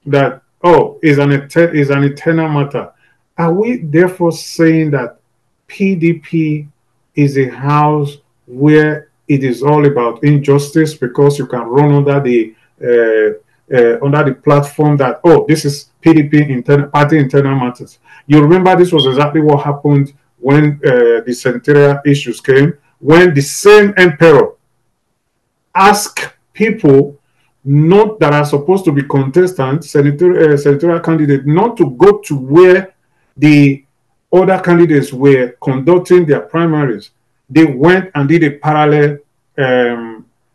that, oh, is an eternal matter. Are we therefore saying that PDP is a house where it is all about injustice because you can run under the platform that, oh, this is PDP party internal matters? You remember this was exactly what happened when the senatorial issues came, when the same emperor ask people not that are supposed to be contestants, senatorial candidates, not to go to where the other candidates were conducting their primaries. They went and did a parallel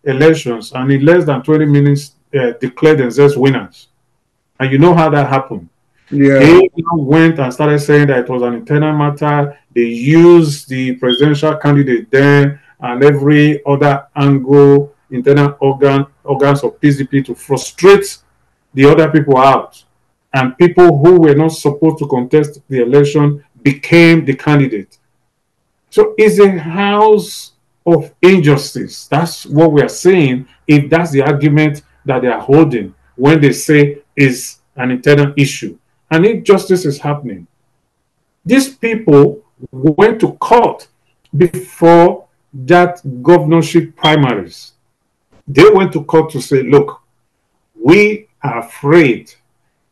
elections, and in less than 20 minutes declared themselves winners. And you know how that happened. Yeah. They went and started saying that it was an internal matter. They used the presidential candidate then and every other angle, internal organs of PDP to frustrate the other people out. And people who were not supposed to contest the election became the candidate. So it's a house of injustice. That's what we are saying, if that's the argument that they are holding when they say is an internal issue. And injustice is happening. These people went to court before that governorship primaries. They went to court to say, look, we are afraid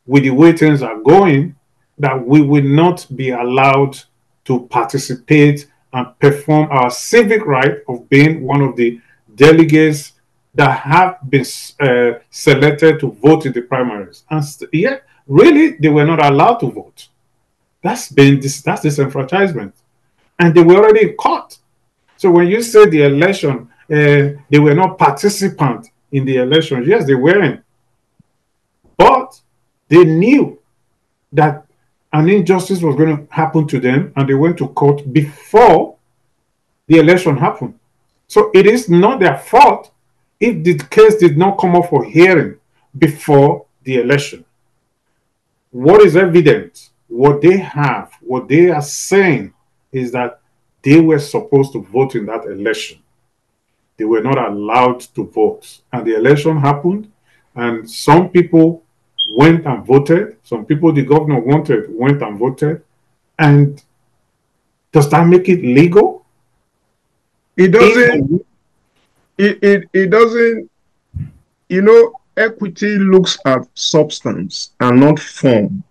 with the way things are going that we will not be allowed to participate and perform our civic right of being one of the delegates that have been selected to vote in the primaries. And yet, really, they were not allowed to vote. That's disenfranchisement. And they were already in court. So when you say the election, they were not participants in the election, yes, they weren't. But they knew that an injustice was going to happen to them, and they went to court before the election happened. So it is not their fault if the case did not come up for hearing before the election. What is evident, what they have, what they are saying is that they were supposed to vote in that election. They were not allowed to vote. And the election happened, and some people went and voted. Some people the governor wanted went and voted. And does that make it legal? It doesn't. It doesn't. You know, equity looks at substance and not form.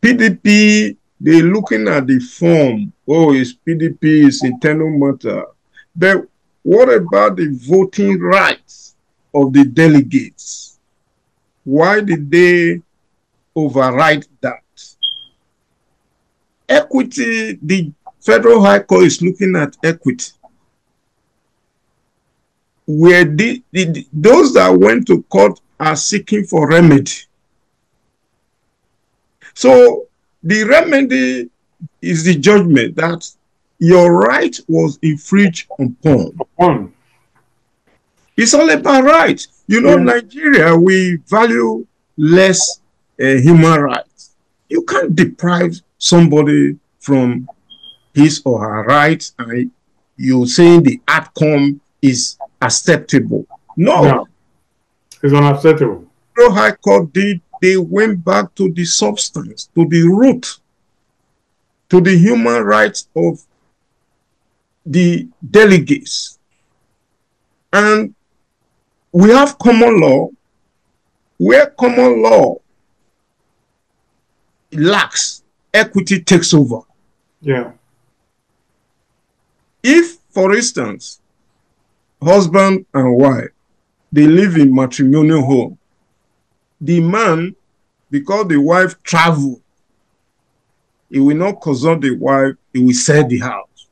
PDP, they're looking at the form. Oh, it's PDP, it's internal matter. But what about the voting rights of the delegates? Why did they override that? Equity, the Federal High Court is looking at equity. Where those that went to court are seeking for remedy. So the remedy is the judgment that your right was infringed upon. It's all about rights. You know, Nigeria, we value less human rights. You can't deprive somebody from his or her rights and you're saying the outcome is acceptable. No. It's unacceptable. The High Court did, they went back to the substance, to the root, to the human rights of the delegates. And we have common law, where common law lacks, equity takes over. Yeah. If, for instance, husband and wife, they live in matrimonial home, the man, because the wife traveled, he will not consult the wife, he will sell the house.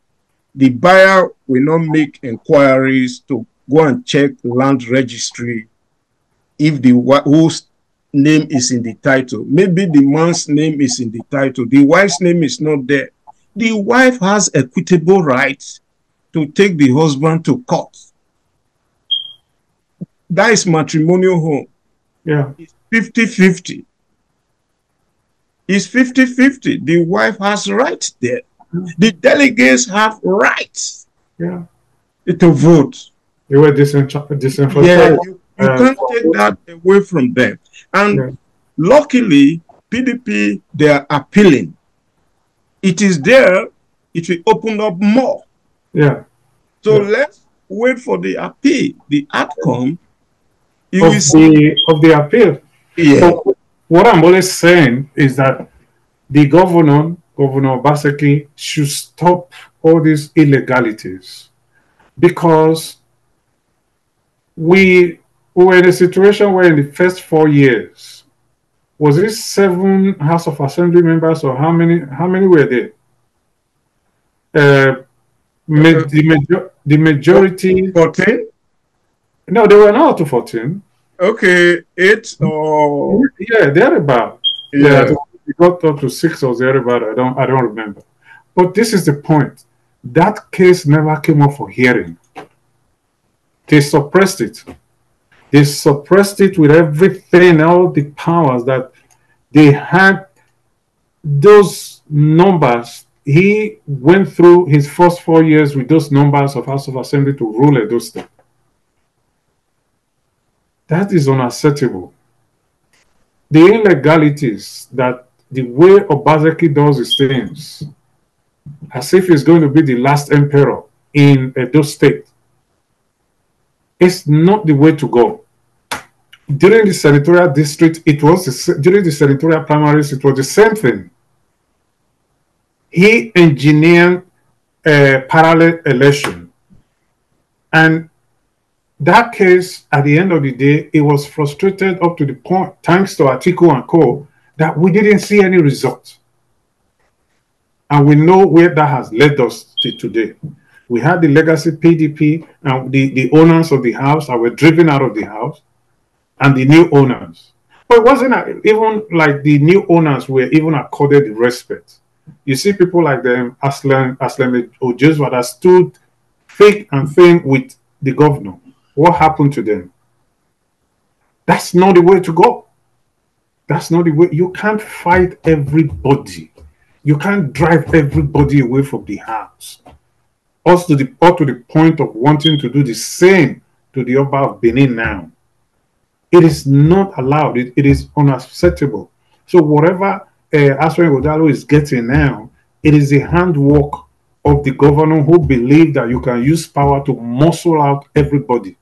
The buyer will not make inquiries to go and check land registry if the whose name is in the title. Maybe the man's name is in the title, the wife's name is not there. The wife has equitable rights to take the husband to court. That is matrimonial home. Yeah. It's 50-50. It's 50-50. The wife has rights there. The delegates have rights. Yeah. To vote. They were disenfranchised. Yeah, you can't take that away from them. And Luckily, PDP, they are appealing. It is there, it will open up more. Yeah. So Yeah. let's wait for the appeal, the outcome. Of the appeal. Yeah. So what I'm always saying is that the Governor Baseki, should stop all these illegalities, because we were in a situation where in the first 4 years, was it 7 House of Assembly members, or how many were there? The majority. 14? No, they were not up to 14. Okay, 8 or Yeah, they're about. Yeah, I yeah. think we got up to 6 or thereabout. I don't remember. But this is the point. That case never came up for hearing. They suppressed it. They suppressed it with everything, all the powers that they had. Those numbers, he went through his first 4 years with those numbers of House of Assembly to rule Edo State. That is unacceptable. The illegalities, that the way Obazeki does his things, as if he's going to be the last emperor in Edo State, it's not the way to go. During the senatorial district, during the senatorial primaries, it was the same thing. He engineered a parallel election. And that case, at the end of the day, it was frustrated up to the point, thanks to Atiku and Co., that we didn't see any result. And we know where that has led us to today. We had the legacy PDP and the owners of the house that were driven out of the house, and the new owners. But it wasn't even like the new owners were even accorded the respect. You see people like them, Aslam Ojezwa, that stood thick and thin with the governor. What happened to them? That's not the way to go. That's not the way. You can't fight everybody. You can't drive everybody away from the house. Also to the point of wanting to do the same to the Oba of Benin now. It is not allowed. It is unacceptable. So whatever Aswen Godalo is getting now, it is the handwork of the governor who believe that you can use power to muscle out everybody.